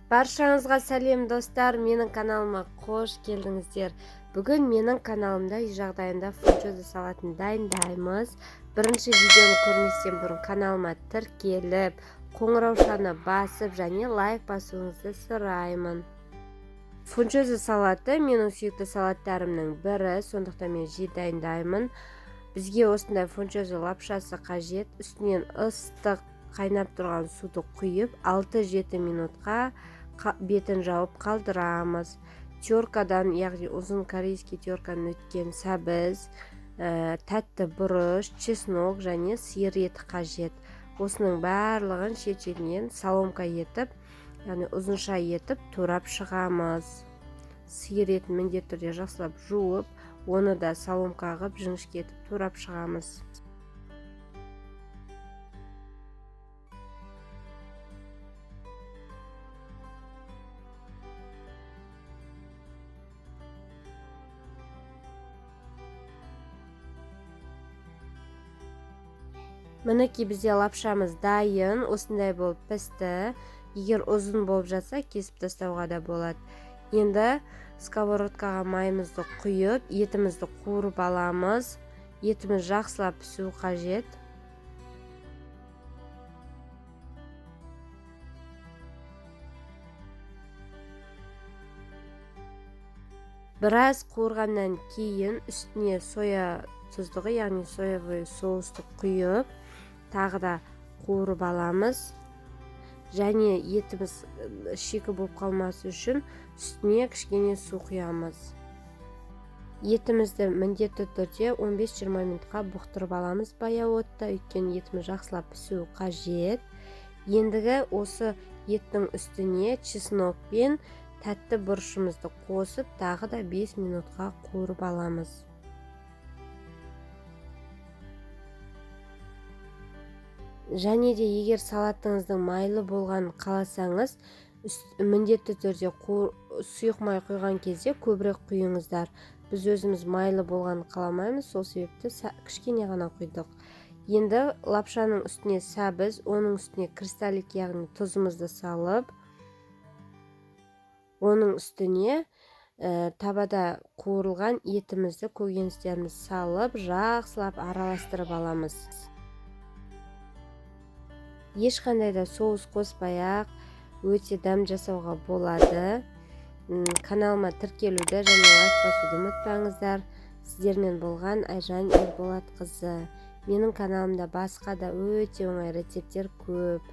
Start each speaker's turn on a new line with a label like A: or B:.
A: Баршаңызға сәлем достар, менің каналыма қош келдіңіздер. Бүгін менің каналымда үй жағдайында фунчоза салатын дайындаймыз. Бірінші видеоны көрместен бұрын каналыма тіркеліп, қоңыраушаны басып және лайк басуыңызды сұраймын. Фунчоза салаты менің сүйікті салаттарымның бірі, сондықтан мен жиі дайындаймын. Бізге осындай фунчоза лапшасы қажет. Үстінен ыстық қайнап тұрған суды құйып 6-7 минутқа бетін жауып қалдырамыз. Теркадан, яғни ұзын корейский теркадан өткен сәбіз, тәтті бұрыш, чеснок және сиыр еті қажет. Осының барлығын шет-шетінен соломка етіп, яғни ұзынша етіп турап шығамыз. Сиыр етін міндетті түрде жақсылап жуып, оны да соломка қылып жіңішке етіп турап шығамыз. Мінекей бізде лапшамыз дайын, осындай болып пісті. Егер ұзын болып жатса, кесіп тастауға да болады. Енді сковородкаға майымызды құйып, етімізді қуырып аламыз. Етіміз жақсылап пісуі қажет. Біраз қуырғаннан кейін үстіне соя тұздығы, яғни соевый соусты құйып, тағы да қуырып аламыз. Және етіміз шикі болып қалмасы үшін үстіне кішкене су құямыз. Етімізді міндетті түрде 15-20 минутқа бұқтырып аламыз баяу отта, өйткені етіміз жақсылап пісуі қажет. Ендігі осы еттің үстіне чеснок пен тәтті бұрышымызды қосып, тағы да 5 минутқа қуырып аламыз. Және де егер салатыңыздың майлы болғанын қаласаңыз, міндетті түрде сұйық май құйған кезде көбірек құйыңыздар. Біз өзіміз майлы болғанын қаламаймыз, сол себепті кішкене ғана құйдық. Енді лапшаның үстіне сәбіз, оның үстіне кристаллик, яғни тұзымызды салып, оның үстіне табада қуырылған етімізді, көкөністерімізді салып, жақсылап араластырып аламыз. Ешқандай да соус қоспай-ақ өте дәм жасауға болады. Каналыма тіркелуді және лайк басуды ұмытпаңыздар. Сіздермен болған Айжан Ерболатқызы. Менің каналымда басқа да өте оңай рецепттер көп.